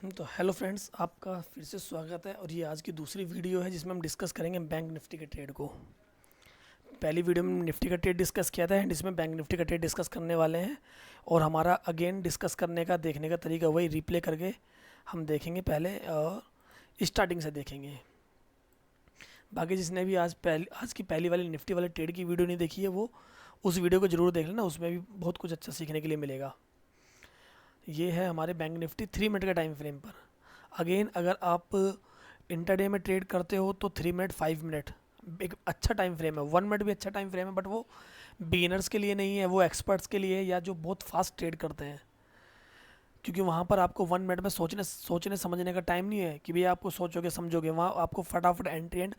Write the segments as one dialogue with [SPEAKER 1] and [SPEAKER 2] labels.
[SPEAKER 1] तो hello friends, आपका फिर से स्वागत है। और ये आज की दूसरी वीडियो है जिसमें हम डिस्कस करेंगे बैंक निफ्टी के ट्रेड को। पहली वीडियो में निफ्टी का ट्रेड डिस्कस किया था एंड इसमें बैंक निफ्टी का ट्रेड डिस्कस करने वाले हैं। और हमारा अगेन डिस्कस करने का देखने का तरीका वही रिप्ले करके हम देखेंगे पहले, और स्टार्टिंग से देखेंगे। बाकी जिसने भी आज की पहली वाली निफ्टी वाले ट्रेड की वीडियो नहीं देखी है वो उस वीडियो को ज़रूर देख लेना, उसमें भी बहुत कुछ अच्छा सीखने के लिए मिलेगा। ये है हमारे बैंक निफ्टी 3 मिनट का टाइम फ्रेम पर। अगेन अगर आप इंटरडे में ट्रेड करते हो तो 3 मिनट 5 मिनट एक अच्छा टाइम फ्रेम है। 1 मिनट भी अच्छा टाइम फ्रेम है, बट वो बिगिनर्स के लिए नहीं है, वो एक्सपर्ट्स के लिए है या जो बहुत फास्ट ट्रेड करते हैं। क्योंकि वहाँ पर आपको 1 मिनट में सोचने सोचने समझने का टाइम नहीं है कि भैया आपको सोचोगे समझोगे। वहाँ आपको फटाफट एंट्री एंड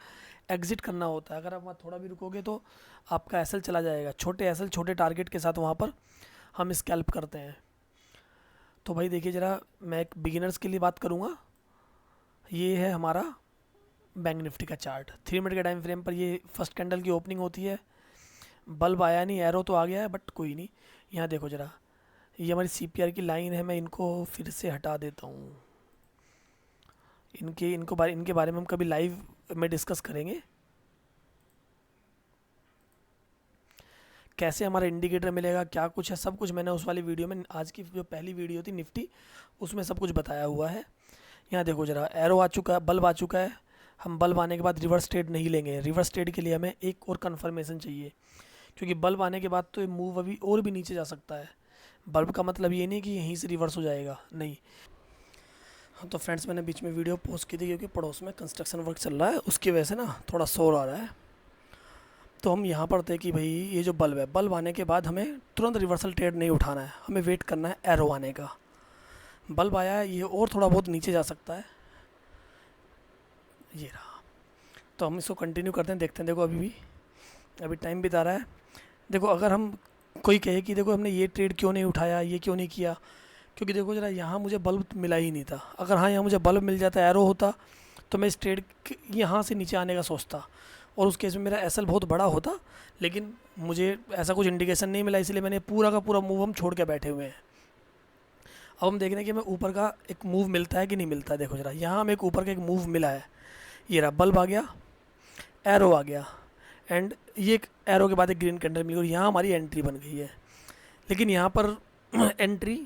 [SPEAKER 1] एग्जिट करना होता है। अगर आप वहाँ थोड़ा भी रुकोगे तो आपका एसएल चला जाएगा। छोटे एसएल छोटे टारगेट के साथ वहाँ पर हम स्कैल्प करते हैं। तो भाई देखिए ज़रा, मैं एक बिगिनर्स के लिए बात करूँगा। ये है हमारा बैंक निफ्टी का चार्ट 3 मिनट के टाइम फ्रेम पर। ये फर्स्ट कैंडल की ओपनिंग होती है, बल्ब आया नहीं, एरो तो आ गया है बट कोई नहीं। यहाँ देखो ज़रा, ये हमारी सीपीआर की लाइन है। मैं इनको फिर से हटा देता हूँ। इनके बारे में हम कभी लाइव में डिस्कस करेंगे, कैसे हमारा इंडिकेटर मिलेगा, क्या कुछ है, सब कुछ मैंने उस वाली वीडियो में, आज की जो पहली वीडियो थी निफ्टी, उसमें सब कुछ बताया हुआ है। यहाँ देखो ज़रा, एरो आ चुका है, बल्ब आ चुका है। हम बल्ब आने के बाद रिवर्स ट्रेड नहीं लेंगे। रिवर्स ट्रेड के लिए हमें एक और कंफर्मेशन चाहिए, क्योंकि बल्ब आने के बाद तो ये मूव अभी और भी नीचे जा सकता है। बल्ब का मतलब ये नहीं कि यहीं से रिवर्स हो जाएगा, नहीं। हाँ तो फ्रेंड्स, मैंने बीच में वीडियो पोस्ट की थी क्योंकि पड़ोस में कंस्ट्रक्शन वर्क चल रहा है, उसकी वजह से ना थोड़ा शोर आ रहा है। तो हम यहाँ पर थे कि भाई ये जो बल्ब है, बल्ब आने के बाद हमें तुरंत रिवर्सल ट्रेड नहीं उठाना है, हमें वेट करना है एरो आने का। बल्ब आया है, ये और थोड़ा बहुत नीचे जा सकता है, ये रहा। तो हम इसको कंटिन्यू करते हैं, देखते हैं। देखो अभी टाइम बिता रहा है। देखो अगर हम कोई कहे कि देखो हमने ये ट्रेड क्यों नहीं उठाया, ये क्यों नहीं किया, क्योंकि देखो ज़रा, यहाँ मुझे बल्ब मिला ही नहीं था। अगर हाँ यहाँ मुझे बल्ब मिल जाता, एरो होता, तो मैं इस ट्रेड यहाँ से नीचे आने का सोचता, और उस केस में मेरा एसएल बहुत बड़ा होता। लेकिन मुझे ऐसा कुछ इंडिकेशन नहीं मिला, इसलिए मैंने पूरा का पूरा मूव हम छोड़ के बैठे हुए हैं। अब हम देख रहे हैं कि हमें ऊपर का एक मूव मिलता है कि नहीं मिलता है। देखो ज़रा, यहाँ हमें एक ऊपर का एक मूव मिला है। ये रहा, बल्ब आ गया, एरो आ गया, एंड ये एक एरो के बाद एक ग्रीन कैंडल मिली और यहाँ हमारी एंट्री बन गई है। लेकिन यहाँ पर एंट्री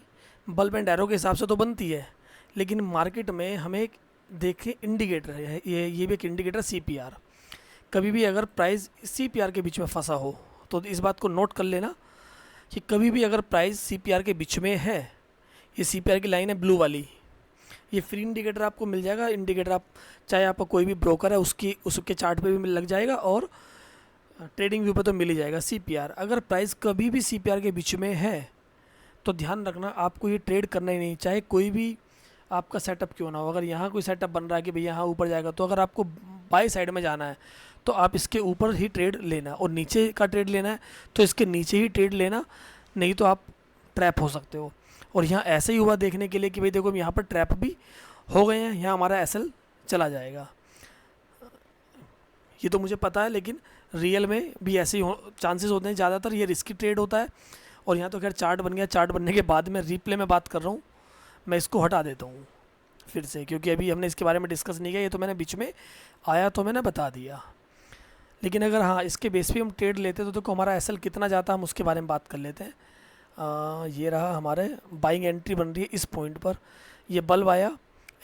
[SPEAKER 1] बल्ब एंड एरो के हिसाब से तो बनती है, लेकिन मार्केट में हमें एक देखें इंडिकेटर है, ये भी एक इंडिकेटर सीपीआर। कभी भी अगर प्राइस सीपीआर के बीच में फंसा हो तो इस बात को नोट कर लेना कि कभी भी अगर प्राइस सीपीआर के बीच में है, ये सीपीआर की लाइन है ब्लू वाली, ये फ्री इंडिकेटर आपको मिल जाएगा। इंडिकेटर आप चाहे आपका कोई भी ब्रोकर है उसके चार्ट पे भी मिल लग जाएगा, और ट्रेडिंग व्यू पे तो मिल ही जाएगा सीपीआर। अगर प्राइस कभी भी सीपीआर के बीच में है तो ध्यान रखना, आपको ये ट्रेड करना ही नहीं, चाहे कोई भी आपका सेटअप क्यों ना हो। अगर यहाँ कोई सेटअप बन रहा है कि भैया यहाँ ऊपर जाएगा, तो अगर आपको बाई साइड में जाना है तो आप इसके ऊपर ही ट्रेड लेना, और नीचे का ट्रेड लेना है तो इसके नीचे ही ट्रेड लेना, नहीं तो आप ट्रैप हो सकते हो। और यहाँ ऐसे ही हुआ देखने के लिए कि भाई देखो, हम यहाँ पर ट्रैप भी हो गए हैं, यहाँ हमारा एसएल चला जाएगा। ये तो मुझे पता है, लेकिन रियल में भी ऐसे ही चांसेस होते हैं। ज़्यादातर ये रिस्की ट्रेड होता है। और यहाँ तो खैर चार्ट बन गया, चार्ट बनने के बाद मैं रिप्ले में बात कर रहा हूँ, मैं इसको हटा देता हूँ फिर से, क्योंकि अभी हमने इसके बारे में डिस्कस नहीं किया। ये तो मैंने बीच में आया तो मैंने बता दिया। लेकिन अगर हाँ इसके बेस पे हम ट्रेड लेते तो देखो हमारा एसएल कितना जाता, हम उसके बारे में बात कर लेते हैं। ये रहा, हमारे बाइंग एंट्री बन रही है इस पॉइंट पर। ये बल्ब आया,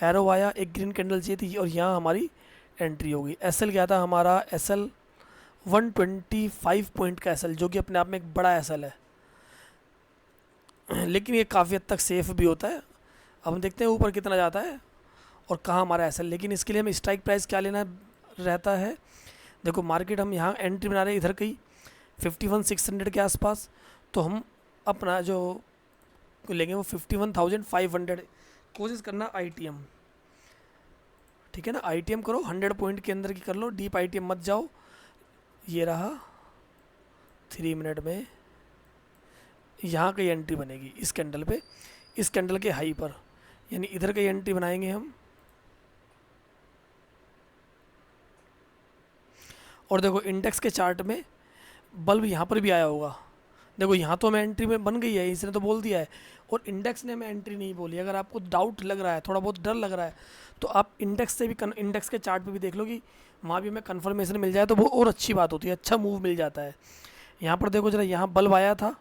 [SPEAKER 1] एरो आया, एक ग्रीन कैंडल चाहिए थी, और यहाँ हमारी एंट्री होगी। एसएल क्या था हमारा, एसएल 125 पॉइंट का एसएल, जो कि अपने आप में एक बड़ा एसएल है, लेकिन ये काफ़ी हद तक सेफ भी होता है। अब हम देखते हैं ऊपर कितना जाता है और कहाँ हमारा एसएल। लेकिन इसके लिए हमें स्ट्राइक प्राइस क्या लेना रहता है। देखो मार्केट हम यहाँ एंट्री बना रहे हैं इधर कहीं 51,600 के आसपास, तो हम अपना जो लेंगे वो 51,500। कोशिश करना आईटीएम, ठीक है ना, आईटीएम करो, 100 पॉइंट के अंदर की कर लो, डीप आईटीएम मत जाओ। ये रहा 3 मिनट में यहाँ कहीं एंट्री बनेगी इस कैंडल पे, इस कैंडल के हाई पर, यानी इधर कहीं एंट्री बनाएंगे हम। और देखो इंडेक्स के चार्ट में बल्ब यहाँ पर भी आया होगा। देखो यहाँ तो हमें एंट्री में बन गई है, इसने तो बोल दिया है, और इंडेक्स ने हमें एंट्री नहीं बोली। अगर आपको डाउट लग रहा है, थोड़ा बहुत डर लग रहा है, तो आप इंडेक्स से भी इंडेक्स के चार्ट पे भी देख लो कि वहाँ भी हमें कन्फर्मेशन मिल जाए तो वो और अच्छी बात होती है, अच्छा मूव मिल जाता है। यहाँ पर देखो जरा, यहाँ बल्ब आया था,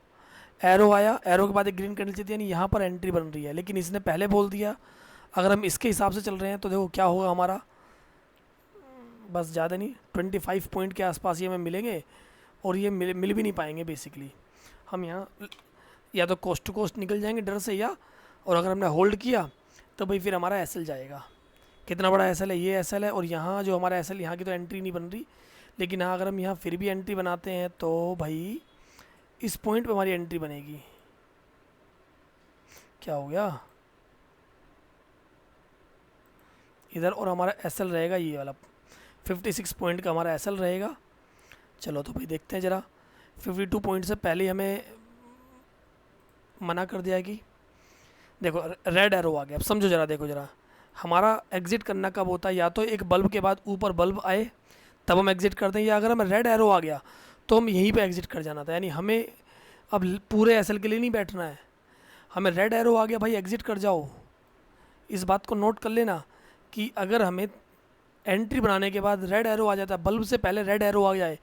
[SPEAKER 1] एरो आया, एरो के बाद एक ग्रीन कैंडल चलती है, यानी यहाँ पर एंट्री बन रही है, लेकिन इसने पहले बोल दिया। अगर हम इसके हिसाब से चल रहे हैं तो देखो क्या होगा हमारा, बस ज़्यादा नहीं 25 पॉइंट के आसपास ये हमें मिलेंगे, और ये मिल भी नहीं पाएंगे बेसिकली। हम यहाँ या तो कोस्ट टू कोस्ट निकल जाएंगे डर से, या और अगर हमने होल्ड किया तो भाई फिर हमारा एसएल जाएगा। कितना बड़ा एसएल है, ये एसएल है, और यहाँ जो हमारा एसएल, यहाँ की तो एंट्री नहीं बन रही, लेकिन हाँ अगर हम यहाँ फिर भी एंट्री बनाते हैं तो भाई इस पॉइंट पे हमारी एंट्री बनेगी। क्या हो गया इधर, और हमारा एसएल रहेगा ये वाला 56 पॉइंट का हमारा एसएल रहेगा। चलो तो भाई देखते हैं ज़रा, 52 पॉइंट से पहले हमें मना कर दिया कि देखो रेड एरो आ गया। अब समझो ज़रा, देखो ज़रा, हमारा एग्ज़िट करना कब होता है, या तो एक बल्ब के बाद ऊपर बल्ब आए तब हम एग्ज़िट करते हैं, या अगर हमें रेड एरो आ गया तो हम यहीं पे एग्ज़िट कर जाना था। यानी हमें अब पूरे एसएल के लिए नहीं बैठना है, हमें रेड एरो आ गया भाई एग्ज़िट कर जाओ। इस बात को नोट कर लेना कि अगर हमें एंट्री बनाने के बाद रेड एरो आ जाता है, बल्ब से पहले रेड एरो आ जाए,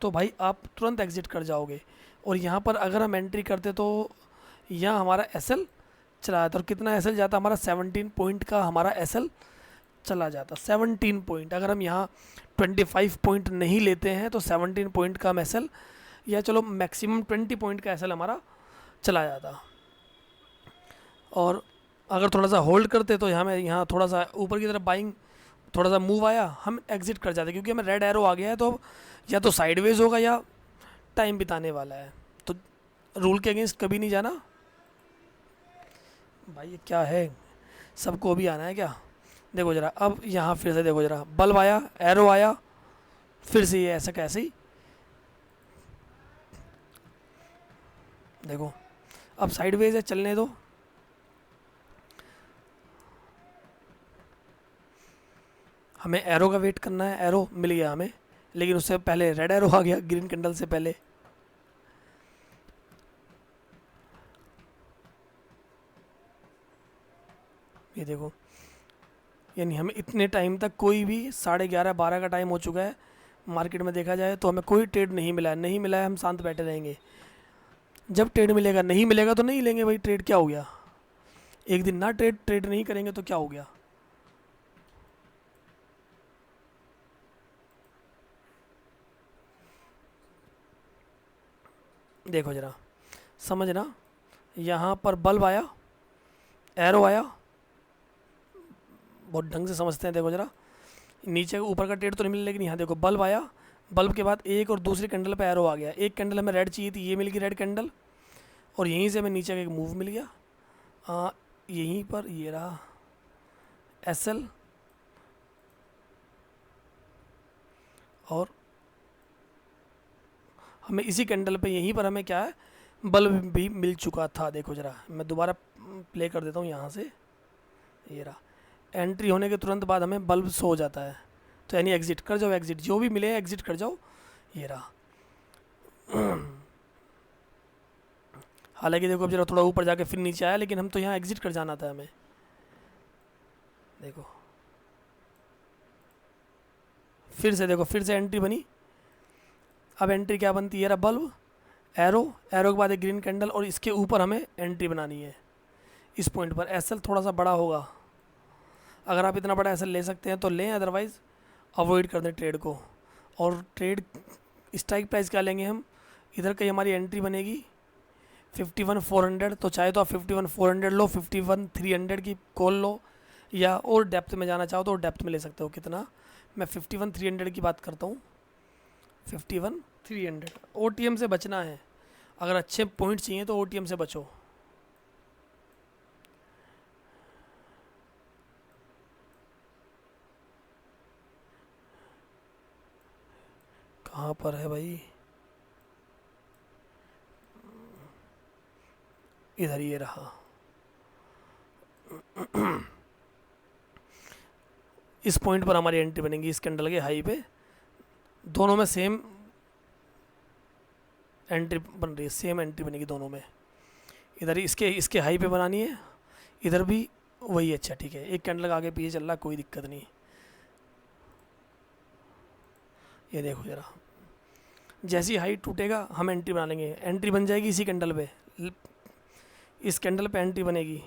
[SPEAKER 1] तो भाई आप तुरंत एग्ज़िट कर जाओगे। और यहाँ पर अगर हम एंट्री करते तो यहाँ हमारा एसएल चला जाता, और कितना एसएल जाता हमारा 17 पॉइंट का हमारा एसएल चला जाता, 17 पॉइंट। अगर हम यहाँ 25 पॉइंट नहीं लेते हैं तो 17 पॉइंट का हम एसएल, या चलो मैक्सिमम 20 पॉइंट का एसएल हमारा चला जाता। और अगर थोड़ा सा होल्ड करते तो यहाँ थोड़ा सा ऊपर की तरफ बाइंग, थोड़ा सा मूव आया, हम एग्ज़िट कर जाते, क्योंकि हमें रेड एरो आ गया है तो या तो साइडवेज होगा या टाइम बिताने वाला है। तो रूल के अगेंस्ट कभी नहीं जाना भाई। ये क्या है, सबको अभी आना है क्या? देखो ज़रा, अब यहाँ फिर से देखो ज़रा, बल्ब आया, एरो आया, फिर से ये ऐसा कैसे ही, देखो अब साइडवेज है, चलने दो। हमें एरो का वेट करना है, एरो मिल गया हमें, लेकिन उससे पहले रेड एरो आ गया ग्रीन कैंडल से पहले। ये देखो, यानी हमें इतने टाइम तक कोई भी 11:30 12 का टाइम हो चुका है, मार्केट में देखा जाए तो हमें कोई ट्रेड नहीं मिला है, नहीं मिला है, हम शांत बैठे रहेंगे। जब ट्रेड मिलेगा, नहीं मिलेगा तो नहीं लेंगे भाई ट्रेड, क्या हो गया? एक दिन ना ट्रेड नहीं करेंगे तो क्या हो गया? देखो ज़रा समझना, यहाँ पर बल्ब आया, एरो आया, बहुत ढंग से समझते हैं। देखो ज़रा, नीचे ऊपर का ट्रेड तो नहीं मिला, लेकिन यहाँ देखो बल्ब आया, बल्ब के बाद एक और दूसरी कैंडल पे एरो आ गया। एक कैंडल हमें रेड चाहिए थी, ये मिल गई रेड कैंडल, और यहीं से हमें नीचे का एक मूव मिल गया। यहीं पर ये रहा एसएल, और हमें इसी कैंडल पे यहीं पर हमें क्या है, बल्ब भी मिल चुका था। देखो ज़रा, मैं दोबारा प्ले कर देता हूँ यहाँ से, ये रहा, एंट्री होने के तुरंत बाद हमें बल्ब शो हो जाता है, तो यानी एग्ज़िट कर जाओ, एग्ज़िट जो भी मिले एग्ज़िट कर जाओ। ये रहा। हालांकि देखो अब जरा थोड़ा ऊपर जाके फिर नीचे आया, लेकिन हम तो यहाँ एग्ज़िट कर जाना था हमें। देखो फिर से, देखो फिर से एंट्री बनी। अब एंट्री क्या बनती है, ये रहा बल्ब, एरो, एरो के बाद एक ग्रीन कैंडल, और इसके ऊपर हमें एंट्री बनानी है। इस पॉइंट पर एसएल थोड़ा सा बड़ा होगा, अगर आप इतना बड़ा एसएल ले सकते हैं तो लें, अदरवाइज़ अवॉइड कर दें ट्रेड को। और ट्रेड स्ट्राइक प्राइस क्या लेंगे हम, इधर कहीं हमारी एंट्री बनेगी 51,400, तो चाहे तो आप 51,400 लो, 51,300 की कॉल लो, या और डेप्थ में जाना चाहो तो डेप्थ में ले सकते हो। कितना, मैं 51,300 की बात करता हूँ, 51,300। ओटीएम से बचना है, अगर अच्छे पॉइंट चाहिए तो ओटीएम से बचो। कहाँ पर है भाई, इधर ये रहा। इस पॉइंट पर हमारी एंट्री बनेगी, इस कैंडल के हाई पे, दोनों में सेम एंट्री बन रही है, सेम एंट्री बनेगी दोनों में। इधर इसके इसके हाई पे बनानी है, इधर भी वही। अच्छा ठीक है, एक कैंडल का आगे पीछे चल रहा है, कोई दिक्कत नहीं। ये देखो जरा, जैसी हाइट टूटेगा हम एंट्री बना लेंगे। एंट्री बन जाएगी इसी कैंडल पे, इस कैंडल पे एंट्री बनेगी।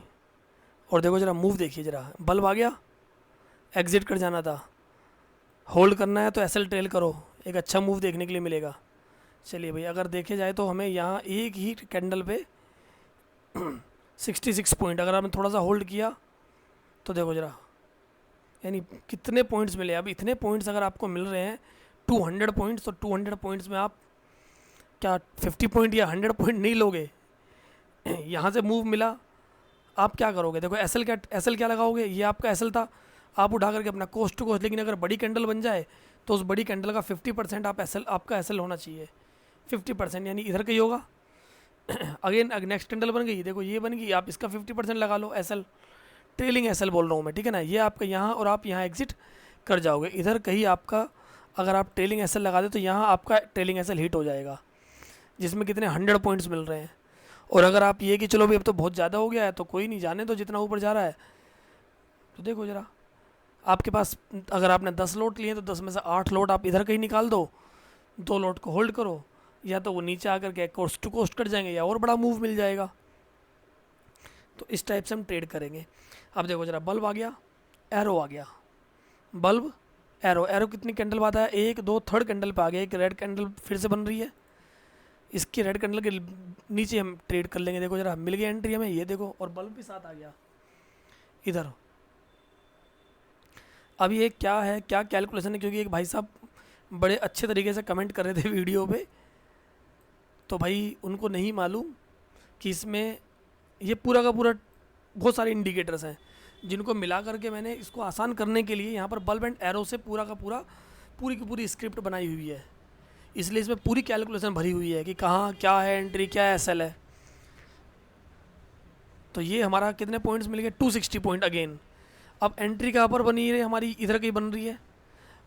[SPEAKER 1] और देखो जरा मूव देखिए जरा, बल्ब आ गया, एग्जिट कर जाना था, होल्ड करना है तो एसएल ट्रेल करो, एक अच्छा मूव देखने के लिए मिलेगा। चलिए भाई, अगर देखे जाए तो हमें यहाँ एक ही कैंडल पे 66 पॉइंट, अगर आपने थोड़ा सा होल्ड किया तो देखो जरा, यानी कितने पॉइंट्स मिले। अब इतने पॉइंट्स अगर आपको मिल रहे हैं 200 पॉइंट्स, तो 200 पॉइंट्स में आप क्या 50 पॉइंट या 100 पॉइंट नहीं लोगे? यहाँ से मूव मिला, आप क्या करोगे? देखो एसएल क्या लगाओगे, ये आपका एसएल था, आप उठा करके अपना कोस्ट टू कोस्ट। लेकिन अगर बड़ी कैंडल बन जाए तो उस बड़ी कैंडल का 50% आप एसएल, आपका एसएल होना चाहिए 50%, यानी इधर का ही होगा। अगेन नेक्स्ट कैंडल बन गई, देखो ये बन गई, आप इसका 50% लगा लो एसएल, ट्रेलिंग एसएल बोल रहा हूँ मैं, ठीक है ना। ये आपका यहाँ, और आप यहाँ एग्जिट कर जाओगे। इधर कहीं आपका अगर आप ट्रेलिंग एसएल लगा दे तो यहाँ आपका ट्रेलिंग एसएल हिट हो जाएगा, जिसमें कितने 100 पॉइंट्स मिल रहे हैं। और अगर आप ये कि चलो भी अब तो बहुत ज़्यादा हो गया है तो कोई नहीं, जाने तो जितना ऊपर जा रहा है। तो देखो ज़रा, आपके पास अगर आपने 10 लोट लिए तो 10 में से 8 लोट आप इधर कहीं निकाल दो, 2 लोट को होल्ड करो, या तो वो नीचे आकर के कोस्ट टू कोस्ट कट जाएंगे या और बड़ा मूव मिल जाएगा। तो इस टाइप से हम ट्रेड करेंगे। अब देखो ज़रा, बल्ब आ गया, एरो आ गया, बल्ब एरो, एरो कितनी कैंडल बाद आया? 1 2 थर्ड कैंडल पे आ गया। एक रेड कैंडल फिर से बन रही है, इसकी रेड कैंडल के नीचे हम ट्रेड कर लेंगे। देखो जरा, मिल गई एंट्री हमें, ये देखो, और बल्ब भी साथ आ गया इधर। अब ये क्या है, क्या कैलकुलेशन है? क्योंकि एक भाई साहब बड़े अच्छे तरीके से कमेंट कर रहे थे वीडियो पे, तो भाई उनको नहीं मालूम कि इसमें ये पूरा का पूरा बहुत सारे इंडिकेटर्स हैं, जिनको मिला करके मैंने इसको आसान करने के लिए यहाँ पर बल्ब एंड एरो से पूरा का पूरा पूरी की पूरी स्क्रिप्ट बनाई हुई है। इसलिए इसमें पूरी कैलकुलेशन भरी हुई है कि कहाँ क्या है एंट्री, क्या है एसएल है। तो ये हमारा कितने पॉइंट्स मिल गए? 260 पॉइंट अगेन। अब एंट्री कहाँ पर बनी है हमारी? इधर की बन रही है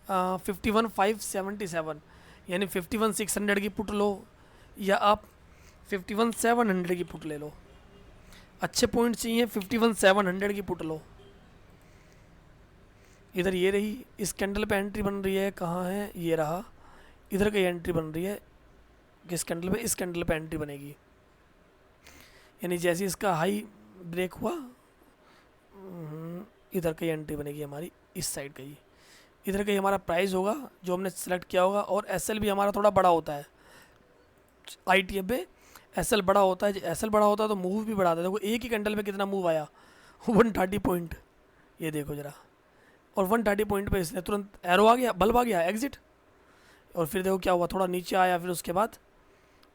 [SPEAKER 1] 51,577, यानी 51,600 की पुट लो, या आप 51,700 की पुट ले लो। अच्छे पॉइंट चाहिए, 51,700 की पुट लो। इधर ये रही, इस कैंडल पे एंट्री बन रही है, कहाँ है? ये रहा, इधर की एंट्री बन रही है किस कैंडल पे? इस कैंडल पे एंट्री बनेगी, यानी जैसे इसका हाई ब्रेक हुआ इधर की एंट्री बनेगी हमारी, इस साइड का ही। इधर का ही हमारा प्राइस होगा जो हमने सेलेक्ट किया होगा। और एसएल भी हमारा थोड़ा बड़ा होता है, आईटीएम पे एसएल बड़ा होता है। एसएल बड़ा होता है तो मूव भी बढ़ाता है। देखो एक ही कैंडल पे कितना मूव आया, 130 पॉइंट, ये देखो जरा। और 130 पॉइंट पे इसने तुरंत एरो आ गया, बल्ब आ गया, एग्जिट। और फिर देखो क्या हुआ, थोड़ा नीचे आया, फिर उसके बाद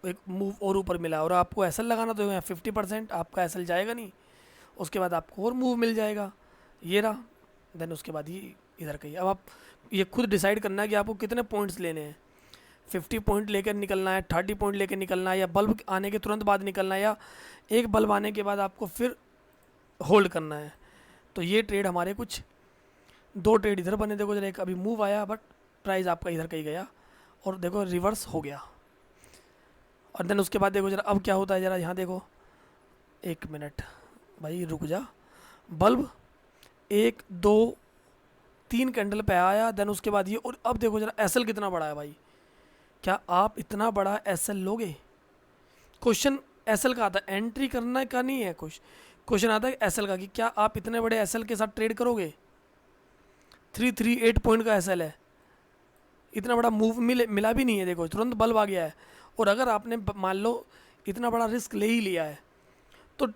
[SPEAKER 1] एक मूव और ऊपर मिला। और आपको एसएल लगाना तो 50%, आपका एसएल जाएगा नहीं, उसके बाद आपको और मूव मिल जाएगा, ये रहा। देन उसके बाद ये इधर का ही। अब आप ये खुद डिसाइड करना है कि आपको कितने पॉइंट्स लेने हैं। 50 पॉइंट लेकर निकलना है, 30 पॉइंट लेकर निकलना है, या बल्ब आने के तुरंत बाद निकलना है, या एक बल्ब आने के बाद आपको फिर होल्ड करना है। तो ये ट्रेड हमारे कुछ 2 ट्रेड इधर बने। देखो जरा, एक अभी मूव आया बट प्राइस आपका इधर का ही गया, और देखो रिवर्स हो गया। और देन उसके बाद देखो जरा अब क्या होता है, जरा यहाँ देखो, 1 मिनट भाई रुक जा। बल्ब 1 2 3 कैंडल पे आया, देन उसके बाद ये। और अब देखो जरा एसएल कितना बड़ा है भाई, क्या आप इतना बड़ा एसएल लोगे? क्वेश्चन एसएल का आता है, एंट्री करना का नहीं है कुछ, क्वेश्चन आता है एसएल का कि क्या आप इतने बड़े एसएल के साथ ट्रेड करोगे? 338 पॉइंट का एसएल है, इतना बड़ा मूव मिला भी नहीं है। देखो तुरंत बल्ब आ गया है। और अगर आपने मान लो इतना बड़ा रिस्क ले ही लिया है, तो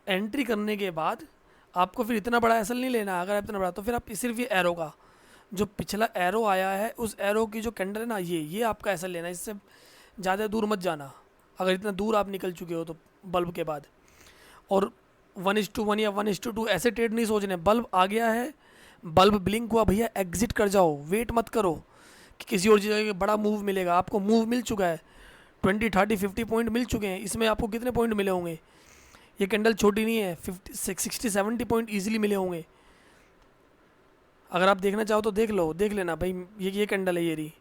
[SPEAKER 1] एंट्री करने के बाद आपको फिर इतना बड़ा एसएल नहीं लेना। अगर इतना बड़ा, तो फिर आप सिर्फ ये एरो का जो पिछला एरो आया है, उस एरो की जो कैंडल है ना, ये आपका एसएल लेना, इससे ज़्यादा दूर मत जाना। अगर इतना दूर आप निकल चुके हो तो बल्ब के बाद। और 1:1 या 1:2 ऐसे ट्रेड नहीं सोचने। बल्ब आ गया है, बल्ब ब्लिंक हुआ, भैया एग्जिट कर जाओ, वेट मत करो कि किसी और जगह का बड़ा मूव मिलेगा। आपको मूव मिल चुका है, 20 30 50 पॉइंट मिल चुके हैं। इसमें आपको कितने पॉइंट मिले होंगे? ये कैंडल छोटी नहीं है, 60 70 पॉइंट ईजिली मिले होंगे। अगर आप देखना चाहो तो देख लो, देख लेना भाई। ये कैंडल है, ये रही,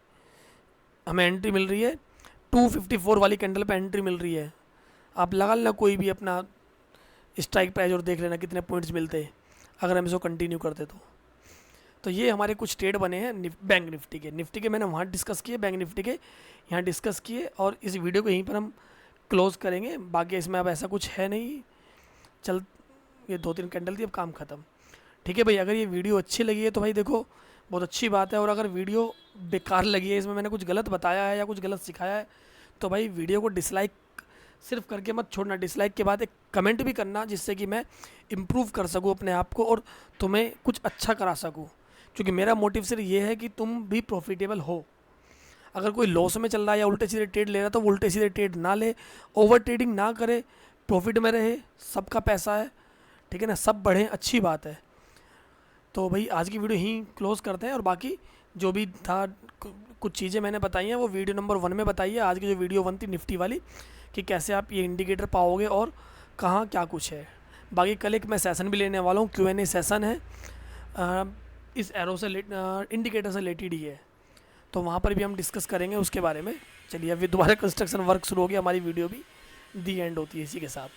[SPEAKER 1] हमें एंट्री मिल रही है 254 वाली कैंडल पे एंट्री मिल रही है। आप लगा लेना कोई भी अपना स्ट्राइक प्राइस और देख लेना कितने पॉइंट्स मिलते हैं अगर हम इसको कंटिन्यू करते तो ये हमारे कुछ ट्रेड बने हैं बैंक निफ्टी के मैंने वहाँ डिस्कस किए, बैंक निफ्टी के यहाँ डिस्कस किए, और इस वीडियो को यहीं पर हम क्लोज़ करेंगे। बाकी इसमें अब ऐसा कुछ है नहीं, चल ये 2-3 कैंडल थी, अब काम ख़त्म। ठीक है भाई, अगर ये वीडियो अच्छी लगी है तो भाई देखो बहुत अच्छी बात है, और अगर वीडियो बेकार लगी है, इसमें मैंने कुछ गलत बताया है या कुछ गलत सिखाया है, तो भाई वीडियो को डिसलाइक सिर्फ करके मत छोड़ना, डिसलाइक के बाद एक कमेंट भी करना, जिससे कि मैं इम्प्रूव कर सकूँ अपने आप को और तुम्हें कुछ अच्छा करा सकूँ। क्योंकि मेरा मोटिव सिर्फ ये है कि तुम भी प्रॉफिटेबल हो। अगर कोई लॉस में चल रहा है या उल्टे सीधे ट्रेड ले रहा है तो वो उल्टे सीधे ट्रेड ना ले, ओवर ट्रेडिंग ना करे, प्रॉफिट में रहे, सबका पैसा है, ठीक है ना, सब बढ़ें, अच्छी बात है। तो भाई आज की वीडियो यहीं क्लोज़ करते हैं, और बाकी जो भी था कुछ चीज़ें मैंने बताई हैं वो वीडियो नंबर 1 में बताइए। आज की जो वीडियो 1 थी निफ्टी वाली, कि कैसे आप ये इंडिकेटर पाओगे और कहाँ क्या कुछ है। बाकी कल एक मैं सेशन भी लेने वाला हूँ, Q&A सेशन है, इस एरो से इंडिकेटर से रिलेटेड ही है, तो वहाँ पर भी हम डिस्कस करेंगे उसके बारे में। चलिए अभी दोबारा कंस्ट्रक्शन वर्क शुरू हो गया, हमारी वीडियो भी दी एंड होती है इसी के साथ।